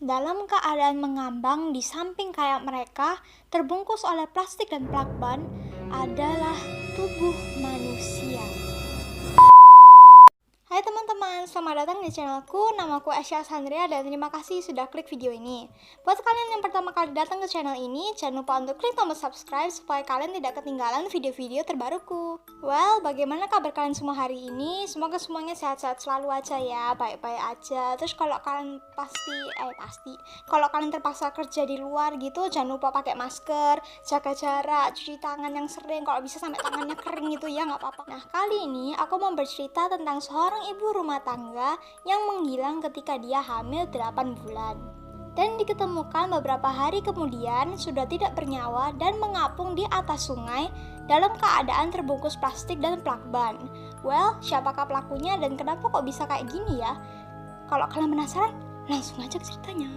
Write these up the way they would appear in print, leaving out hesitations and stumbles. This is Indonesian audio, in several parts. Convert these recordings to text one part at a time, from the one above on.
dalam keadaan mengambang di samping kayak mereka, terbungkus oleh plastik dan plakban, adalah tubuh manusia. Hai teman-teman, selamat datang di channelku. Namaku Asya Sandria dan terima kasih sudah klik video ini. Buat kalian yang pertama kali datang ke channel ini, jangan lupa untuk klik tombol subscribe supaya kalian tidak ketinggalan video-video terbaruku. Well, bagaimana kabar kalian semua hari ini? Semoga semuanya sehat-sehat selalu aja ya, baik-baik aja. Terus kalau kalian kalau kalian terpaksa kerja di luar gitu, jangan lupa pakai masker, jaga jarak, cuci tangan yang sering, kalau bisa sampai tangannya kering gitu ya, nggak apa-apa. Nah, kali ini aku mau bercerita tentang seorang ibu rumah tangga yang menghilang ketika dia hamil 8 bulan. Dan diketemukan beberapa hari kemudian sudah tidak bernyawa dan mengapung di atas sungai dalam keadaan terbungkus plastik dan plakban. Well, siapakah pelakunya dan kenapa kok bisa kayak gini ya? Kalau kalian penasaran, langsung aja ke ceritanya.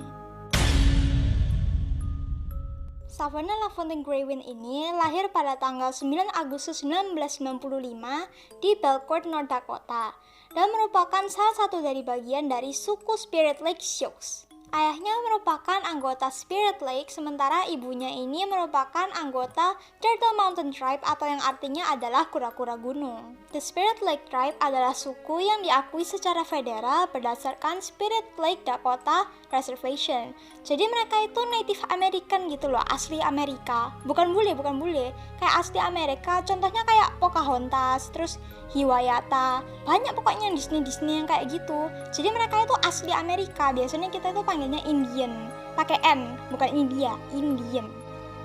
Savannah LaFontaine Grewin ini lahir pada tanggal 9 Agustus 1995 di Belcourt, North Dakota, dan merupakan salah satu dari bagian dari suku Spirit Lake Sioux. Ayahnya merupakan anggota Spirit Lake, sementara ibunya ini merupakan anggota Turtle Mountain Tribe atau yang artinya adalah kura-kura gunung. The Spirit Lake Tribe adalah suku yang diakui secara federal berdasarkan Spirit Lake Dakota Reservation. Jadi mereka itu Native American gitu loh, asli Amerika. Bukan bule, kayak asli Amerika. Contohnya kayak Pocahontas, terus Hiwayata, banyak pokoknya Disney yang kayak gitu. Jadi mereka itu asli Amerika. Biasanya kita itu panggilnya Indian, pakai N, bukan India, Indian.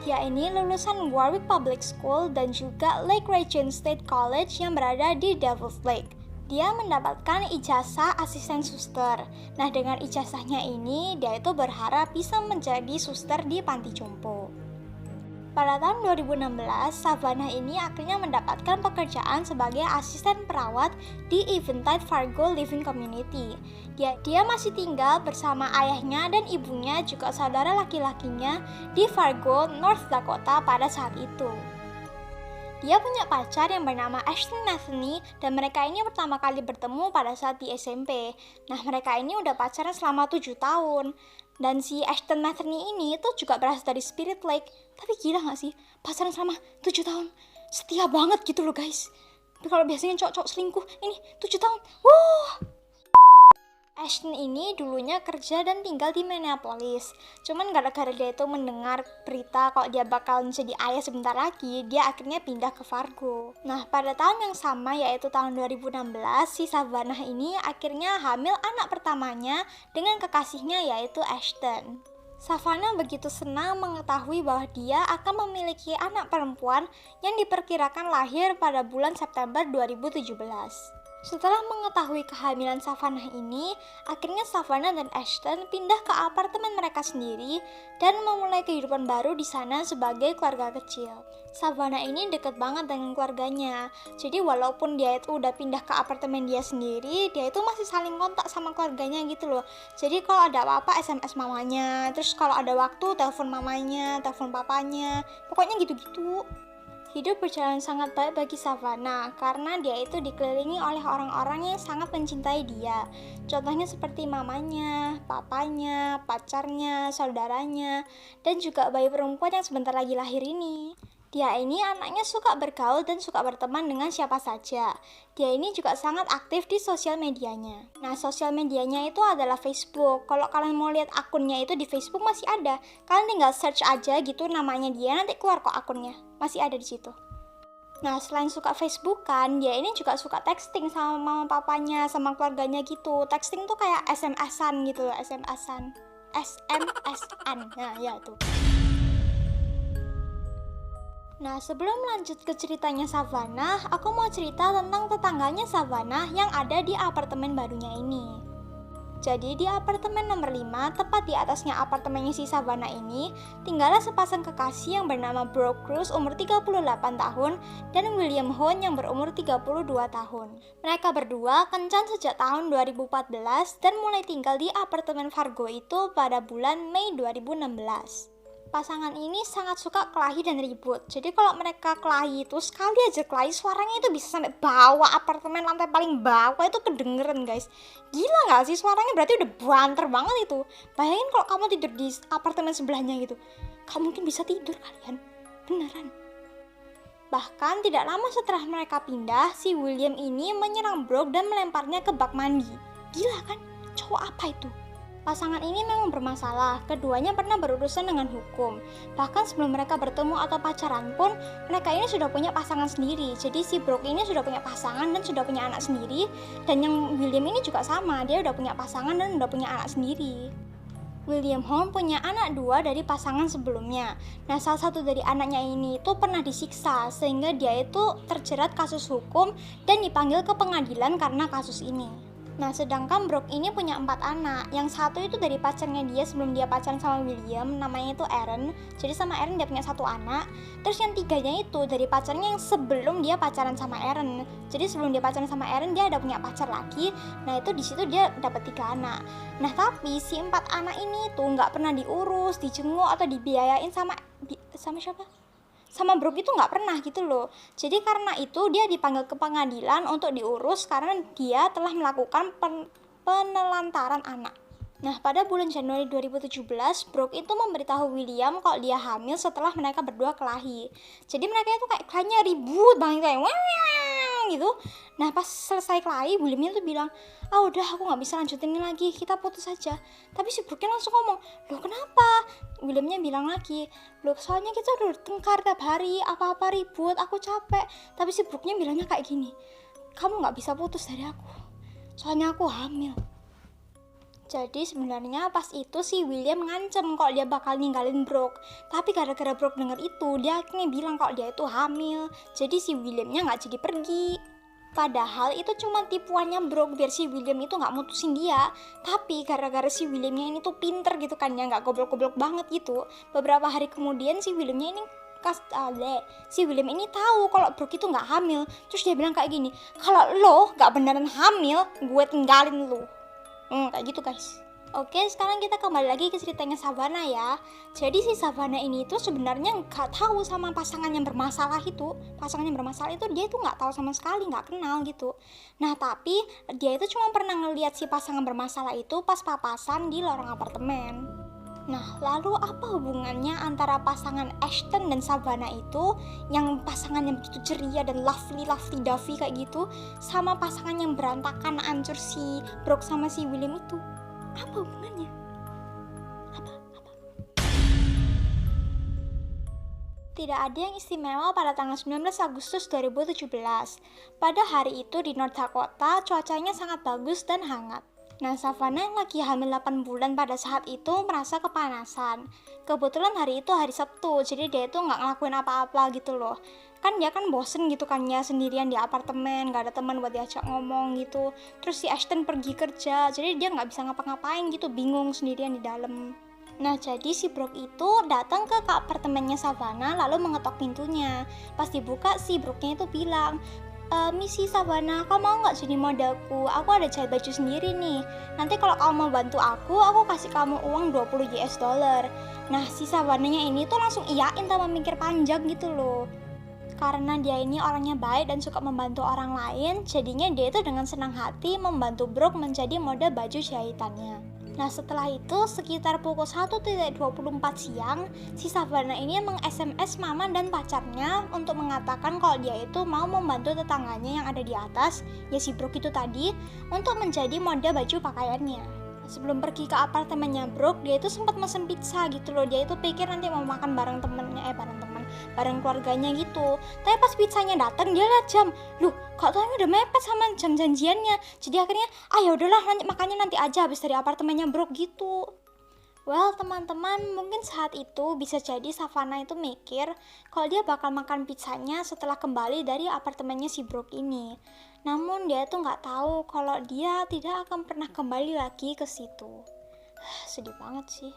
Dia ini lulusan Warwick Public School dan juga Lake Region State College yang berada di Devil's Lake. Dia mendapatkan ijazah asisten suster. Nah, dengan ijazahnya ini, dia itu berharap bisa menjadi suster di panti jompo. Pada tahun 2016, Savannah ini akhirnya mendapatkan pekerjaan sebagai asisten perawat di Eventide Fargo Living Community. Dia masih tinggal bersama ayahnya dan ibunya juga saudara laki-lakinya di Fargo, North Dakota pada saat itu. Dia punya pacar yang bernama Ashton Matheny dan mereka ini pertama kali bertemu pada saat di SMP. Nah, mereka ini udah pacaran selama 7 tahun. Dan si Ashton Matheny ini tuh juga berasal dari Spirit Lake. Tapi gila gak sih? Pacaran selama 7 tahun. Setia banget gitu loh guys. Tapi kalau biasanya cowok-cowok selingkuh, ini 7 tahun. Wuh! Ashton ini dulunya kerja dan tinggal di Minneapolis. Cuman gara-gara dia itu mendengar berita kalau dia bakal jadi ayah sebentar lagi, dia akhirnya pindah ke Fargo. Nah, pada tahun yang sama yaitu tahun 2016, si Savannah ini akhirnya hamil anak pertamanya dengan kekasihnya yaitu Ashton. Savannah begitu senang mengetahui bahwa dia akan memiliki anak perempuan yang diperkirakan lahir pada bulan September 2017. Setelah mengetahui kehamilan Savannah ini, akhirnya Savannah dan Ashton pindah ke apartemen mereka sendiri dan memulai kehidupan baru di sana sebagai keluarga kecil. Savannah ini deket banget dengan keluarganya, jadi walaupun dia itu udah pindah ke apartemen dia sendiri, dia itu masih saling kontak sama keluarganya gitu loh. Jadi kalau ada apa-apa SMS mamanya, terus kalau ada waktu telepon mamanya, telepon papanya, pokoknya gitu-gitu. Hidup berjalan sangat baik bagi Savannah karena dia itu dikelilingi oleh orang-orang yang sangat mencintai dia. Contohnya seperti mamanya, papanya, pacarnya, saudaranya, dan juga bayi perempuan yang sebentar lagi lahir ini. Dia ini anaknya suka bergaul dan suka berteman dengan siapa saja. Dia ini juga sangat aktif di sosial medianya. Nah, sosial medianya itu adalah Facebook. Kalau kalian mau lihat akunnya itu di Facebook masih ada. Kalian tinggal search aja gitu namanya dia, nanti keluar kok akunnya. Masih ada di situ. Nah, selain suka Facebookan, dia ini juga suka texting sama mama papanya, sama keluarganya gitu. Texting tuh kayak SMS-an gitu loh, SMS-an. Nah, ya tuh. Nah, sebelum lanjut ke ceritanya Savannah, aku mau cerita tentang tetangganya Savannah yang ada di apartemen barunya ini. Jadi di apartemen nomor 5, tepat di atasnya apartemennya si Savannah ini, tinggallah sepasang kekasih yang bernama Brooke Cruz umur 38 tahun dan William Hone yang berumur 32 tahun. Mereka berdua kencan sejak tahun 2014 dan mulai tinggal di apartemen Fargo itu pada bulan Mei 2016. Pasangan ini sangat suka kelahi dan ribut. Jadi kalau mereka kelahi itu, sekali aja kelahi, suaranya itu bisa sampai bawah apartemen, lantai paling bawah itu kedengeran guys. Gila gak sih suaranya? Berarti udah banter banget itu. Bayangin kalau kamu tidur di apartemen sebelahnya gitu, kamu mungkin bisa tidur kalian. Beneran. Bahkan tidak lama setelah mereka pindah, si William ini menyerang Brooke dan melemparnya ke bak mandi. Gila kan? Cowok apa itu? Pasangan ini memang bermasalah, keduanya pernah berurusan dengan hukum. Bahkan sebelum mereka bertemu atau pacaran pun, mereka ini sudah punya pasangan sendiri. Jadi si Brooke ini sudah punya pasangan dan sudah punya anak sendiri. Dan yang William ini juga sama, dia udah punya pasangan dan udah punya anak sendiri. William Horne punya anak 2 dari pasangan sebelumnya. Nah, salah satu dari anaknya ini itu pernah disiksa, sehingga dia itu terjerat kasus hukum dan dipanggil ke pengadilan karena kasus ini. Nah, sedangkan Brooke ini punya 4 anak. Yang satu itu dari pacarnya dia sebelum dia pacaran sama William, namanya itu Aaron. Jadi sama Aaron dia punya 1 anak. Terus yang 3-nya itu dari pacarnya yang sebelum dia pacaran sama Aaron. Jadi sebelum dia pacaran sama Aaron dia ada punya pacar lagi. Nah, itu di situ dia dapat 3 anak. Nah, tapi si 4 anak ini tuh nggak pernah diurus, dijenguk atau dibiayain sama siapa? Sama Brooke itu nggak pernah gitu loh. Jadi karena itu dia dipanggil ke pengadilan untuk diurus karena dia telah melakukan penelantaran anak. Nah, pada bulan Januari 2017, Brooke itu memberitahu William kalau dia hamil setelah mereka berdua kelahi. Jadi mereka itu kayak kelahinya ribut banget, kayak wah gitu. Nah, pas selesai kelahi, William itu bilang, udah aku nggak bisa lanjutin ini lagi, kita putus aja. Tapi si Brooke langsung ngomong, loh kenapa? Williamnya bilang lagi, loh soalnya kita udah tengkar tiap hari, apa-apa ribut, aku capek. Tapi si Brooke-nya bilangnya kayak gini, kamu nggak bisa putus dari aku, soalnya aku hamil. Jadi sebenarnya pas itu si William ngancem kalau dia bakal ninggalin Brooke. Tapi gara-gara Brooke denger itu, dia akhirnya bilang kalau dia itu hamil. Jadi si Williamnya nggak jadi pergi. Padahal itu cuma tipuannya Brooke biar si William itu nggak mutusin dia. Tapi gara-gara si Williamnya ini tuh pinter gitu kan ya, nggak goblok-goblok banget gitu. Beberapa hari kemudian si Williamnya ini si William ini tahu kalau Brooke itu nggak hamil. Terus dia bilang kayak gini, kalau lo nggak beneran hamil, gue tinggalin lo. Kayak gitu guys. Oke, sekarang kita kembali lagi ke ceritanya Savannah ya. Jadi si Savannah ini tuh sebenarnya nggak tahu sama pasangan yang bermasalah itu. Pasangan yang bermasalah itu dia itu nggak tahu sama sekali, nggak kenal gitu. Nah, tapi dia itu cuma pernah ngeliat si pasangan bermasalah itu pas papasan di lorong apartemen. Nah, lalu apa hubungannya antara pasangan Ashton dan Savannah itu, yang pasangannya begitu ceria dan lovely dovey kayak gitu, sama pasangan yang berantakan hancur si Brooke sama si William itu? Apa hubungannya? Apa? Tidak ada yang istimewa pada tanggal 19 Agustus 2017. Pada hari itu di North Dakota, cuacanya sangat bagus dan hangat. Nah, Savannah yang lagi hamil 8 bulan pada saat itu merasa kepanasan. Kebetulan hari itu hari Sabtu, jadi dia itu nggak ngelakuin apa-apa gitu loh. Kan dia kan bosen gitu kan ya, sendirian di apartemen, nggak ada teman buat diajak ngomong gitu. Terus si Ashton pergi kerja, jadi dia nggak bisa ngapa-ngapain gitu, bingung sendirian di dalam. Nah, jadi si Brooke itu datang ke apartemennya Savannah lalu mengetok pintunya. Pas dibuka, si Brooke-nya itu bilang, Misi Savannah, kamu mau nggak jadi modelku? Aku ada jahit baju sendiri nih. Nanti kalau kamu mau bantu aku kasih kamu uang 20 US dollar. Nah, si Savannah-nya ini tuh langsung iyain tanpa mikir panjang gitu loh. Karena dia ini orangnya baik dan suka membantu orang lain, jadinya dia itu dengan senang hati membantu Brooke menjadi model baju jahitannya. Nah, setelah itu sekitar pukul 1.24 siang, si Savannah ini meng-SMS mama dan pacarnya untuk mengatakan kalau dia itu mau membantu tetangganya yang ada di atas, ya si Brooke itu tadi, untuk menjadi model baju pakaiannya. Sebelum pergi ke apartemennya Brooke, dia itu sempat mesen pizza gitu loh. Dia itu pikir nanti mau makan bareng bareng keluarganya gitu. Tapi pas pizzanya datang, dia lihat jam. Loh, kok taunya udah mepet sama jam janjiannya. Jadi akhirnya, ya udahlah, makannya nanti aja habis dari apartemennya Brooke gitu. Well, teman-teman, mungkin saat itu bisa jadi Savannah itu mikir kalau dia bakal makan pizzanya setelah kembali dari apartemennya si Brooke ini. Namun dia tuh nggak tahu kalau dia tidak akan pernah kembali lagi ke situ. Sedih banget sih.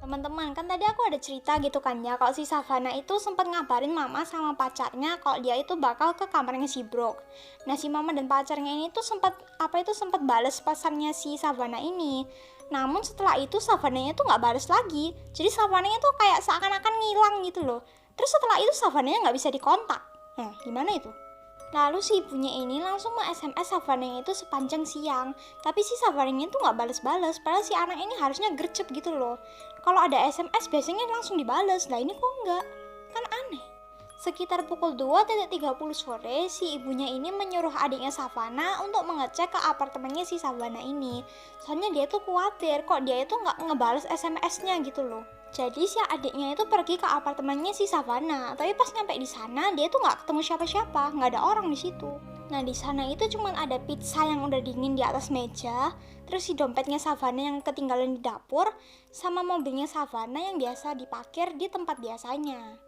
Teman-teman, kan tadi aku ada cerita gitu kan ya, kalau si Savannah itu sempat ngabarin mama sama pacarnya kalau dia itu bakal ke kamarnya si Brooke. Nah, si mama dan pacarnya ini tuh sempat bales pesannya si Savannah ini. Namun setelah itu Savannah-nya tuh nggak bales lagi. Jadi Savannah-nya tuh kayak seakan-akan ngilang gitu loh. Terus setelah itu Savannah-nya nggak bisa dikontak. Nah, gimana itu? Lalu si ibunya ini langsung SMS Savannah itu sepanjang siang. Tapi si Savannah itu nggak bales-bales, padahal si anak ini harusnya gercep gitu loh. Kalau ada SMS biasanya langsung dibales, lah ini kok enggak? Kan aneh. Sekitar pukul 2.30 sore, si ibunya ini menyuruh adiknya Savannah untuk mengecek ke apartemennya si Savannah ini. Soalnya dia tuh khawatir kok dia itu nggak ngebales SMS-nya gitu loh. Jadi si adiknya itu pergi ke apartemennya si Savannah, tapi pas nyampe di sana dia tuh nggak ketemu siapa-siapa, nggak ada orang di situ. Nah di sana itu cuma ada pizza yang udah dingin di atas meja, terus si dompetnya Savannah yang ketinggalan di dapur, sama mobilnya Savannah yang biasa diparkir di tempat biasanya.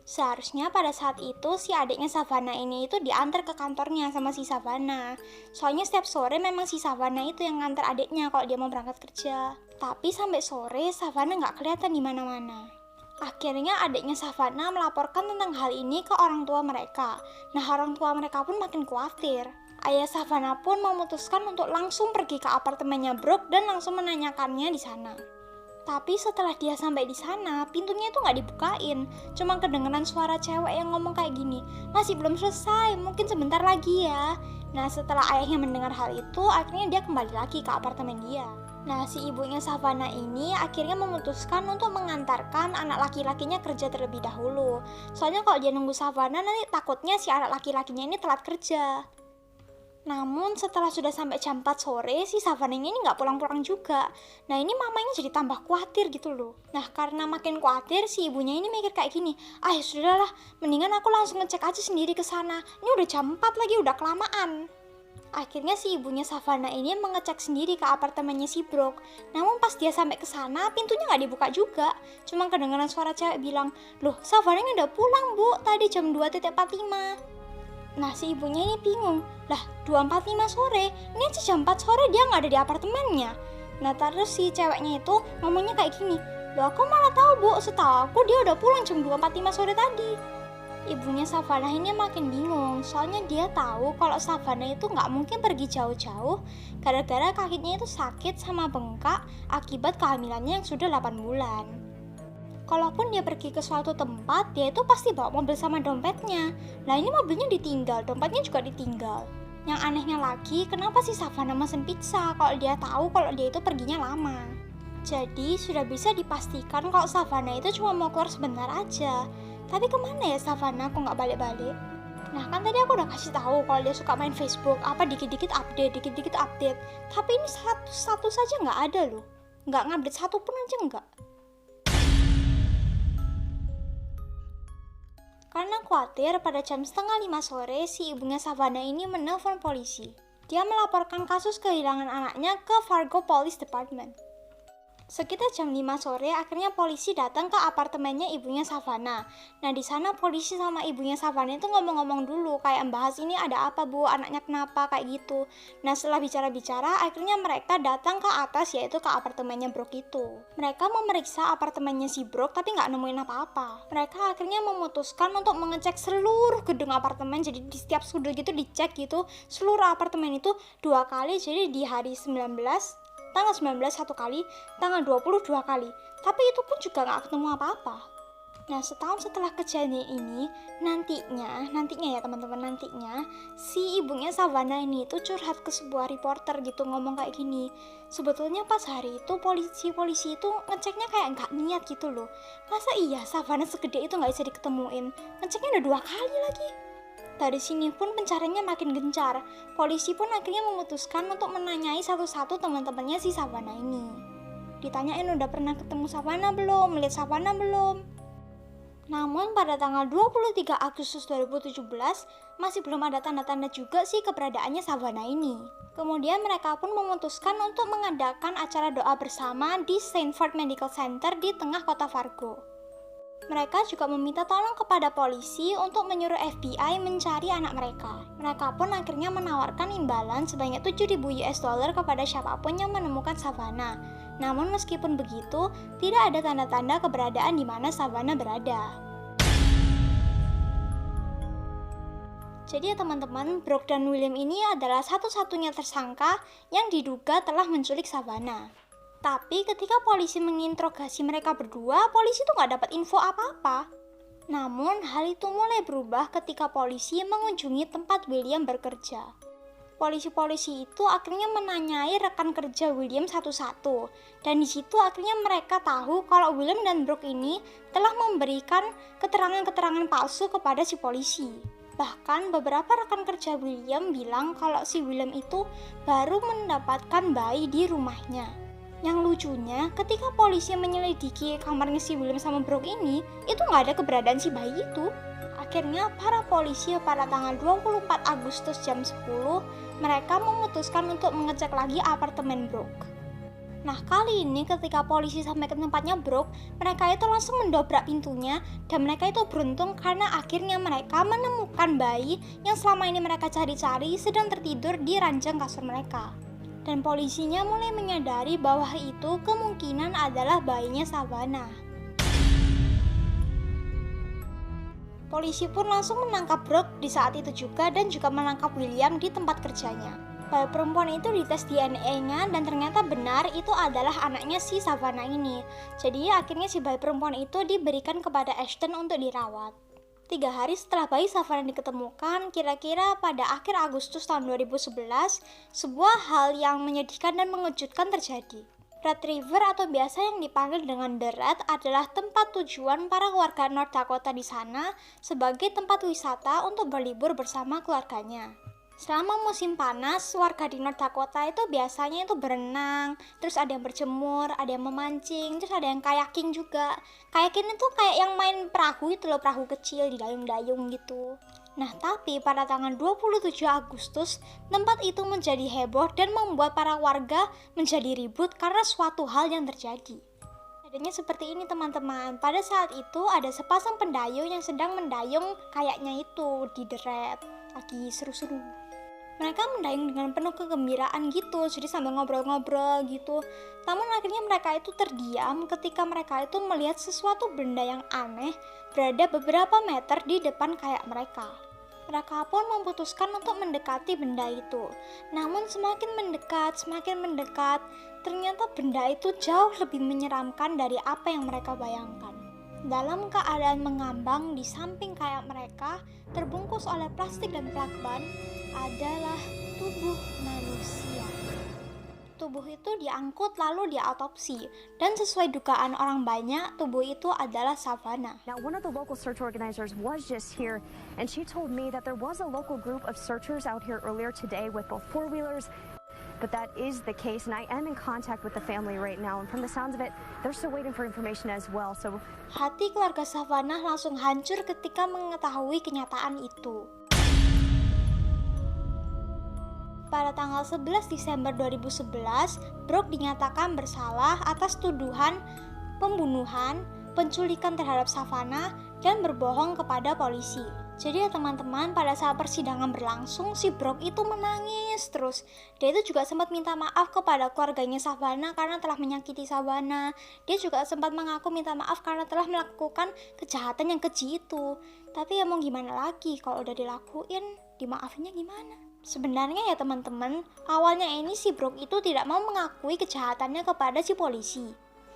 Seharusnya pada saat itu si adiknya Savannah ini itu diantar ke kantornya sama si Savannah. Soalnya setiap sore memang si Savannah itu yang ngantar adiknya kalau dia mau berangkat kerja. Tapi sampai sore Savannah nggak kelihatan di mana-mana. Akhirnya adiknya Savannah melaporkan tentang hal ini ke orang tua mereka. Nah orang tua mereka pun makin khawatir. Ayah Savannah pun memutuskan untuk langsung pergi ke apartemennya Brooke dan langsung menanyakannya di sana. Tapi setelah dia sampai di sana, pintunya itu nggak dibukain. Cuma kedengeran suara cewek yang ngomong kayak gini, masih belum selesai, mungkin sebentar lagi ya. Nah setelah ayahnya mendengar hal itu, akhirnya dia kembali lagi ke apartemen dia. Nah si ibunya Savannah ini akhirnya memutuskan untuk mengantarkan anak laki-lakinya kerja terlebih dahulu. Soalnya kalau dia nunggu Savannah nanti takutnya si anak laki-lakinya ini telat kerja. Namun setelah sudah sampai jam 4 sore, si Savannah ini nggak pulang-pulang juga. Nah ini mamanya jadi tambah khawatir gitu loh. Nah karena makin khawatir, si ibunya ini mikir kayak gini, ya sudahlah, mendingan aku langsung ngecek aja sendiri ke sana. Ini udah jam 4 lagi, udah kelamaan. Akhirnya si ibunya Savannah ini mengecek sendiri ke apartemennya si Brooke. Namun pas dia sampai ke sana, pintunya nggak dibuka juga. Cuma kedengaran suara cewek bilang, loh Savannah udah pulang bu, tadi jam 2.45. Nah si ibunya ini bingung, lah 2.45 sore, ini aja jam 4 sore dia nggak ada di apartemennya. Nah terus si ceweknya itu ngomongnya kayak gini, loh aku malah tahu bu, setahu aku dia udah pulang jam 2.45 sore tadi. Ibunya Savannah ini makin bingung, soalnya dia tahu kalau Savannah itu nggak mungkin pergi jauh-jauh gara-gara kakinya itu sakit sama bengkak akibat kehamilannya yang sudah 8 bulan. Kalaupun dia pergi ke suatu tempat, dia itu pasti bawa mobil sama dompetnya. Nah ini mobilnya ditinggal, dompetnya juga ditinggal. Yang anehnya lagi, kenapa sih Savannah mesen pizza kalau dia tahu kalau dia itu perginya lama? Jadi sudah bisa dipastikan kalau Savannah itu cuma mau keluar sebentar aja. Tapi kemana ya Savannah kok nggak balik-balik? Nah kan tadi aku udah kasih tahu kalau dia suka main Facebook, apa dikit-dikit update. Tapi ini satu saja nggak ada loh. Nggak ngupdate satu pun aja nggak. Karena khawatir, pada jam 4:30 sore, si ibunya Savannah ini menelpon polisi. Dia melaporkan kasus kehilangan anaknya ke Fargo Police Department. Sekitar jam 5 sore, akhirnya polisi datang ke apartemennya ibunya Savannah. Nah, di sana polisi sama ibunya Savannah itu ngomong-ngomong dulu, kayak bahas ini ada apa bu, anaknya kenapa, kayak gitu. Nah, setelah bicara-bicara, akhirnya mereka datang ke atas, yaitu ke apartemennya Brooke itu. Mereka memeriksa apartemennya si Brooke, tapi nggak nemuin apa-apa. Mereka akhirnya memutuskan untuk mengecek seluruh gedung apartemen, jadi di setiap sudut gitu dicek gitu, seluruh apartemen itu 2 kali, jadi di hari 19, tanggal 19 1 kali, tanggal 20 2 kali. Tapi itu pun juga gak ketemu apa-apa. Nah setahun setelah kejadian ini, nantinya ya teman-teman, si ibunya Savannah ini itu curhat ke sebuah reporter gitu, ngomong kayak gini, sebetulnya pas hari itu polisi itu ngeceknya kayak gak niat gitu loh. Masa iya Savannah segede itu gak bisa diketemuin, ngeceknya udah 2 kali lagi. Dari sini pun pencariannya makin gencar. Polisi pun akhirnya memutuskan untuk menanyai satu-satu teman-temannya si Savannah ini. Ditanyain udah pernah ketemu Savannah belum, melihat Savannah belum. Namun pada tanggal 23 Agustus 2017 masih belum ada tanda-tanda juga sih keberadaannya Savannah ini. Kemudian mereka pun memutuskan untuk mengadakan acara doa bersama di Stanford Medical Center di tengah kota Fargo. Mereka juga meminta tolong kepada polisi untuk menyuruh FBI mencari anak mereka. Mereka pun akhirnya menawarkan imbalan sebanyak $7.000 kepada siapapun yang menemukan Savannah. Namun meskipun begitu, tidak ada tanda-tanda keberadaan di mana Savannah berada. Jadi ya teman-teman, Brooke dan William ini adalah satu-satunya tersangka yang diduga telah menculik Savannah. Tapi ketika polisi menginterogasi mereka berdua, polisi tuh nggak dapat info apa-apa. Namun hal itu mulai berubah ketika polisi mengunjungi tempat William bekerja. Polisi-polisi itu akhirnya menanyai rekan kerja William satu-satu. Dan di situ akhirnya mereka tahu kalau William dan Brooke ini telah memberikan keterangan-keterangan palsu kepada si polisi. Bahkan beberapa rekan kerja William bilang kalau si William itu baru mendapatkan bayi di rumahnya. Yang lucunya, ketika polisi menyelidiki kamarnya si William sama Brooke ini, itu nggak ada keberadaan si bayi itu. Akhirnya para polisi pada tanggal 24 Agustus jam 10, mereka memutuskan untuk mengecek lagi apartemen Brooke. Nah kali ini ketika polisi sampai ke tempatnya Brooke, mereka itu langsung mendobrak pintunya dan mereka itu beruntung karena akhirnya mereka menemukan bayi yang selama ini mereka cari-cari sedang tertidur di ranjang kasur mereka. Dan polisinya mulai menyadari bahwa itu kemungkinan adalah bayinya Savannah. Polisi pun langsung menangkap Brooke di saat itu juga dan juga menangkap William di tempat kerjanya. Bayi perempuan itu dites DNA-nya dan ternyata benar itu adalah anaknya si Savannah ini. Jadi akhirnya si bayi perempuan itu diberikan kepada Ashton untuk dirawat. 3 hari setelah bayi Savannah diketemukan, kira-kira pada akhir Agustus tahun 2011, sebuah hal yang menyedihkan dan mengejutkan terjadi. Red River atau biasa yang dipanggil dengan The Red adalah tempat tujuan para warga North Dakota di sana sebagai tempat wisata untuk berlibur bersama keluarganya. Selama musim panas, warga di North Dakota itu biasanya itu berenang, terus ada yang berjemur, ada yang memancing, terus ada yang kayaking juga. Kayaking itu kayak yang main perahu itu loh, perahu kecil di dayung-dayung gitu. Nah tapi pada tanggal 27 Agustus, tempat itu menjadi heboh dan membuat para warga menjadi ribut karena suatu hal yang terjadi. Adanya seperti ini teman-teman, pada saat itu ada sepasang pendayung yang sedang mendayung kayaknya itu di The Red, lagi seru-seru. Mereka mendayung dengan penuh kegembiraan gitu, jadi sambil ngobrol-ngobrol gitu. Namun akhirnya mereka itu terdiam ketika mereka itu melihat sesuatu benda yang aneh berada beberapa meter di depan kayak mereka. Mereka pun memutuskan untuk mendekati benda itu. Namun semakin mendekat, ternyata benda itu jauh lebih menyeramkan dari apa yang mereka bayangkan. Dalam keadaan mengambang di samping kayak mereka, terbungkus oleh plastik dan plakban, adalah tubuh manusia. Tubuh itu diangkut lalu diautopsi, dan sesuai dugaan orang banyak, tubuh itu adalah Savannah. Now, one of the local search organizers was just here, and she told me that there was a local group of searchers out here earlier today with both four-wheelers. But that is the case, and I am in contact with the family right now, and from the sounds of it, they're still waiting for information as well. So hati keluarga Savannah langsung hancur ketika mengetahui kenyataan itu. Pada tanggal 11 Desember 2011, Brooke dinyatakan bersalah atas tuduhan pembunuhan, penculikan terhadap Savannah, dan berbohong kepada polisi. Jadi ya teman-teman, pada saat persidangan berlangsung, si Brooke itu menangis terus. Dia itu juga sempat minta maaf kepada keluarganya Savannah karena telah menyakiti Savannah. Dia juga sempat mengaku minta maaf karena telah melakukan kejahatan yang keji itu. Tapi ya mau gimana lagi, kalau udah dilakuin, dimaafinnya gimana? Sebenarnya ya teman-teman, awalnya ini si Brooke itu tidak mau mengakui kejahatannya kepada si polisi.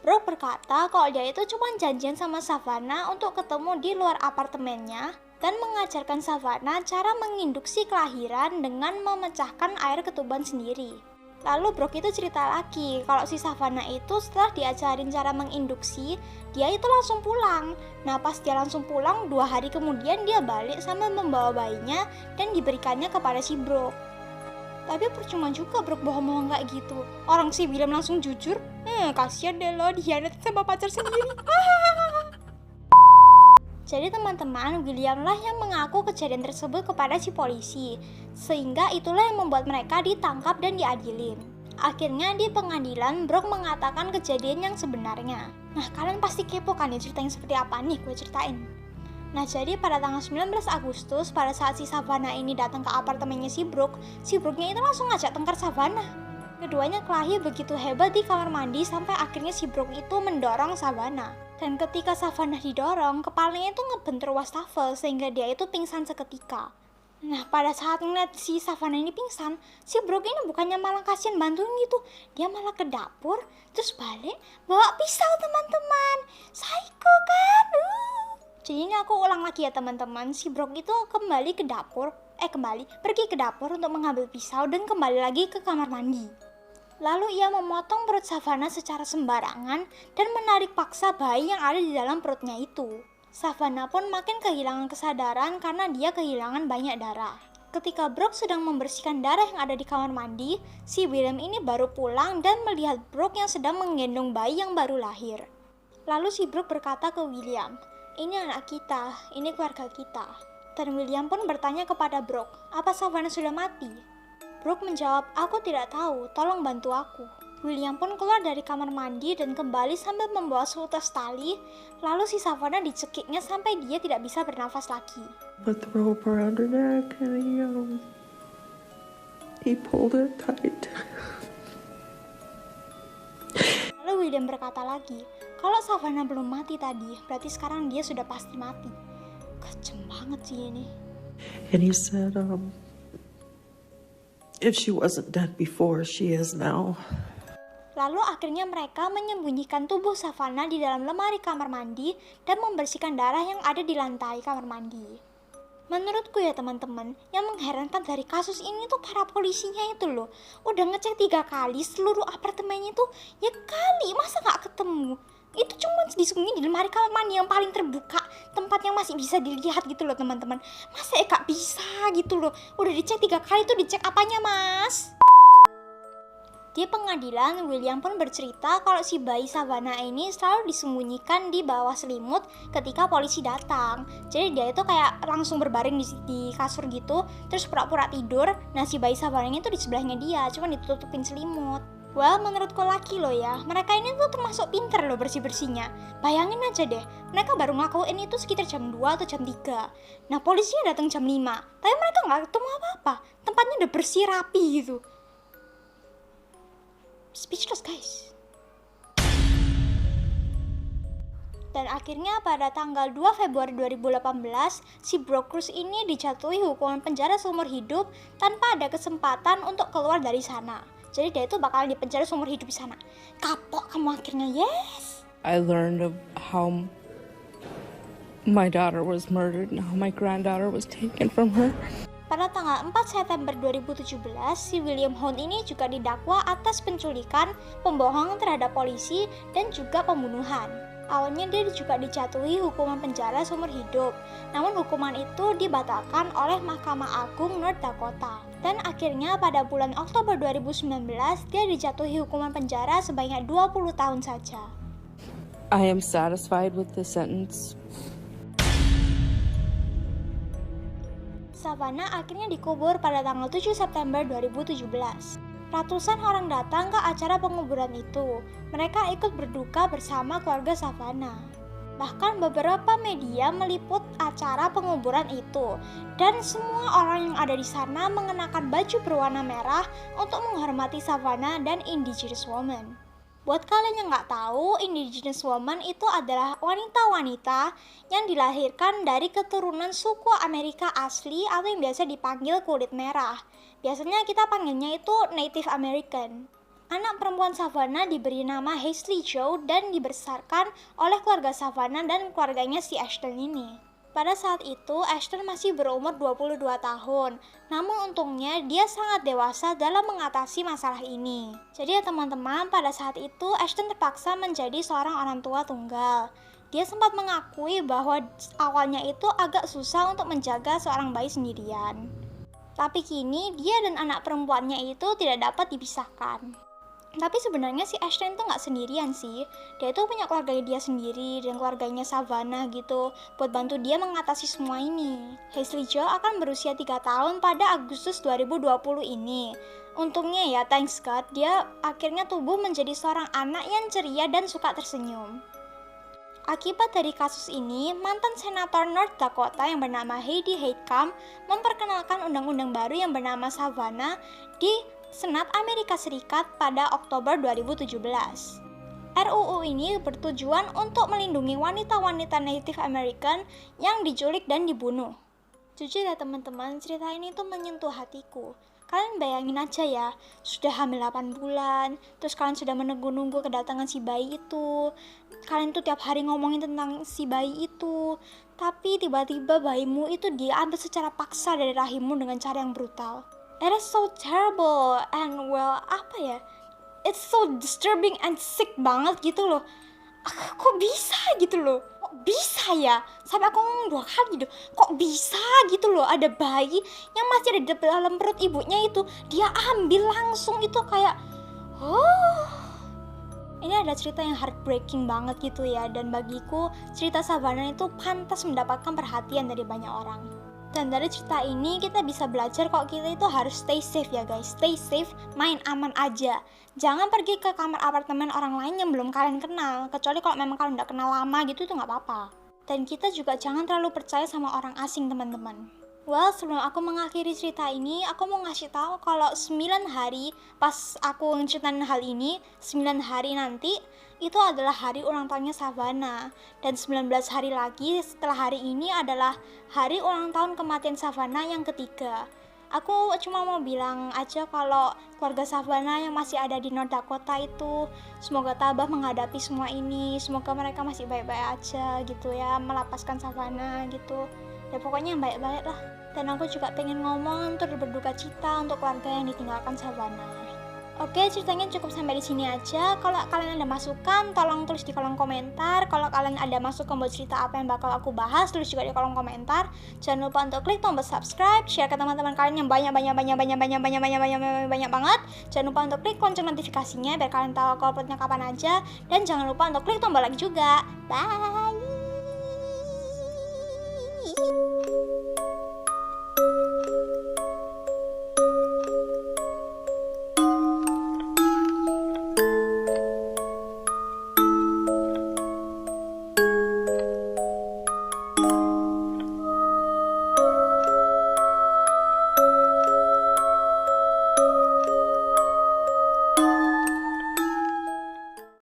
Brooke berkata kalau dia itu cuma janjian sama Savannah untuk ketemu di luar apartemennya dan mengajarkan Savannah cara menginduksi kelahiran dengan memecahkan air ketuban sendiri. Lalu Brooke itu cerita lagi kalau si Savannah itu setelah diajarin cara menginduksi, dia itu langsung pulang. Nah pas dia langsung pulang, 2 hari kemudian dia balik sambil membawa bayinya dan diberikannya kepada si Brooke. Tapi percuma juga Brooke bohong-bohong kayak gitu. Orang si William langsung jujur, kasihan deh lo dihianatin sama pacar sendiri. Jadi teman-teman, William lah yang mengaku kejadian tersebut kepada si polisi. Sehingga itulah yang membuat mereka ditangkap dan diadilin. Akhirnya di pengadilan, Brooke mengatakan kejadian yang sebenarnya. Nah kalian pasti kepo kan ya ceritanya seperti apa nih, gue ceritain. Nah jadi pada tanggal 19 Agustus, pada saat si Savannah ini datang ke apartemennya si Brooke-nya itu langsung ngajak tengkar Savannah. Keduanya kelahi begitu hebat di kamar mandi sampai akhirnya si Brooke itu mendorong Savannah. Dan ketika Savannah didorong, kepalanya itu ngebentur wastafel sehingga dia itu pingsan seketika. Nah, pada saat ngeliat si Savannah ini pingsan, si Brooke ini bukannya malah kasihan bantuin gitu, dia malah ke dapur, terus balik bawa pisau teman-teman. Psycho kan? Jadi ini aku ulang lagi ya teman-teman, si Brooke itu pergi ke dapur untuk mengambil pisau dan kembali lagi ke kamar mandi. Lalu ia memotong perut Savannah secara sembarangan dan menarik paksa bayi yang ada di dalam perutnya itu. Savannah pun makin kehilangan kesadaran karena dia kehilangan banyak darah. Ketika Brooke sedang membersihkan darah yang ada di kamar mandi, si William ini baru pulang dan melihat Brooke yang sedang menggendong bayi yang baru lahir. Lalu si Brooke berkata ke William, "Ini anak kita, ini keluarga kita." Dan William pun bertanya kepada Brooke, "Apa Savannah sudah mati?" Brooke menjawab, "Aku tidak tahu, tolong bantu aku." William pun keluar dari kamar mandi dan kembali sambil membawa seutas tali, lalu si Savannah dicekiknya sampai dia tidak bisa bernafas lagi. Put the rope around her neck and he pulled it tight. Lalu William berkata lagi, kalau Savannah belum mati tadi, berarti sekarang dia sudah pasti mati. Kejem banget sih ini. And he said, if she wasn't dead before, she is now. Lalu akhirnya mereka menyembunyikan tubuh Savannah di dalam lemari kamar mandi dan membersihkan darah yang ada di lantai kamar mandi. Menurutku ya teman-teman, yang mengherankan dari kasus ini tuh para polisinya itu loh. Udah ngecek 3 kali seluruh apartemennya tuh, ya kali masa gak ketemu. Itu cuma disembunyiin di lemari kamar mandi yang paling terbuka, tempat yang masih bisa dilihat gitu loh teman-teman. Masa ya gak bisa gitu loh. Udah dicek 3 kali tuh, dicek apanya mas? Di pengadilan, William pun bercerita kalau si bayi Savannah ini selalu disembunyikan di bawah selimut ketika polisi datang. Jadi dia itu kayak langsung berbaring di kasur gitu, terus pura-pura tidur. Nah si bayi Savannah ini tuh di sebelahnya dia, cuma ditutupin selimut. Well, menurutku laki loh ya, mereka ini tuh termasuk pinter loh bersih-bersihnya. Bayangin aja deh, mereka baru ngelakuin itu sekitar jam 2 atau jam 3. Nah polisinya datang jam 5, tapi mereka gak ketemu apa-apa. Tempatnya udah bersih rapi gitu. Speechless guys. Dan akhirnya pada tanggal 2 Februari 2018, si Brooke Cruz ini dijatuhi hukuman penjara seumur hidup tanpa ada kesempatan untuk keluar dari sana. Jadi dia itu bakalan dipenjara seumur hidup di sana. Kapok kamu akhirnya, yes. I learned of how my daughter was murdered and how my granddaughter was taken from her. Pada tanggal 4 September 2017, si William Hunt ini juga didakwa atas penculikan, pembohongan terhadap polisi, dan juga pembunuhan. Awalnya dia juga dijatuhi hukuman penjara seumur hidup, namun hukuman itu dibatalkan oleh Mahkamah Agung North Dakota. Dan akhirnya pada bulan Oktober 2019, dia dijatuhi hukuman penjara sebanyak 20 tahun saja. I am satisfied with the sentence. Savannah akhirnya dikubur pada tanggal 7 September 2017. Ratusan orang datang ke acara penguburan itu. Mereka ikut berduka bersama keluarga Savannah. Bahkan beberapa media meliput acara penguburan itu. Dan semua orang yang ada di sana mengenakan baju berwarna merah untuk menghormati Savannah dan Indigenous Woman. Buat kalian yang nggak tahu, Indigenous Woman itu adalah wanita-wanita yang dilahirkan dari keturunan suku Amerika asli atau yang biasa dipanggil kulit merah. Biasanya kita panggilnya itu Native American. Anak perempuan Savannah diberi nama Halsey Jo dan dibesarkan oleh keluarga Savannah dan keluarganya si Ashton ini. Pada saat itu, Ashton masih berumur 22 tahun. Namun untungnya dia sangat dewasa dalam mengatasi masalah ini. Jadi ya teman-teman, pada saat itu Ashton terpaksa menjadi seorang orang tua tunggal. Dia sempat mengakui bahwa awalnya itu agak susah untuk menjaga seorang bayi sendirian. Tapi kini dia dan anak perempuannya itu tidak dapat dipisahkan. Tapi sebenarnya si Ashton itu nggak sendirian sih. Dia itu punya keluarganya dia sendiri dan keluarganya Savannah gitu buat bantu dia mengatasi semua ini. Halsey Jo akan berusia 3 tahun pada Agustus 2020 ini. Untungnya ya, thanks God, dia akhirnya tumbuh menjadi seorang anak yang ceria dan suka tersenyum. Akibat dari kasus ini, mantan senator North Dakota yang bernama Heidi Heitkamp memperkenalkan undang-undang baru yang bernama Savannah di Senat Amerika Serikat pada Oktober 2017. RUU ini bertujuan untuk melindungi wanita-wanita Native American yang diculik dan dibunuh. Jujur ya teman-teman, cerita ini tuh menyentuh hatiku. Kalian bayangin aja ya, sudah hamil 8 bulan, terus kalian sudah menunggu-nunggu kedatangan si bayi itu. Kalian tuh tiap hari ngomongin tentang si bayi itu, tapi tiba-tiba bayimu itu diambil secara paksa dari rahimmu dengan cara yang brutal. It is so terrible and it's so disturbing and sick banget gitu loh. Kok bisa gitu loh? Kok bisa ya? Sampai aku ngomong 2 kali gitu. Kok bisa gitu loh? Ada bayi yang masih ada di dalam perut ibunya itu, dia ambil langsung itu kayak, Ini ada cerita yang heartbreaking banget gitu ya. Dan bagiku cerita Savannah itu pantas mendapatkan perhatian dari banyak orang. Dan dari cerita ini kita bisa belajar kok kita itu harus stay safe ya guys. Stay safe, main aman aja. Jangan pergi ke kamar apartemen orang lain yang belum kalian kenal. Kecuali kalau memang kalian udah kenal lama gitu itu gak apa-apa. Dan kita juga jangan terlalu percaya sama orang asing teman-teman. Well, sebelum aku mengakhiri cerita ini, aku mau ngasih tahu kalau 9 hari pas aku ngeceritain hal ini, 9 hari nanti itu adalah hari ulang tahunnya Savannah. Dan 19 hari lagi setelah hari ini adalah hari ulang tahun kematian Savannah yang ketiga. Aku cuma mau bilang aja kalau keluarga Savannah yang masih ada di North Dakota itu semoga tabah menghadapi semua ini. Semoga mereka masih baik-baik aja gitu ya, melapaskan Savannah gitu. Ya pokoknya yang baik-baik lah. Dan aku juga pengen ngomong untuk berduka cita untuk keluarga yang ditinggalkan Savannah. Oke, ceritanya cukup sampai di sini aja. Kalau kalian ada masukan, tolong tulis di kolom komentar. Kalau kalian ada masukan buat cerita apa yang bakal aku bahas, tulis juga di kolom komentar. Jangan lupa untuk klik tombol subscribe, share ke teman-teman kalian yang banyak banget. Jangan lupa untuk klik lonceng notifikasinya biar kalian tahu aku uploadnya kapan aja. Dan jangan lupa untuk klik tombol like juga. Bye.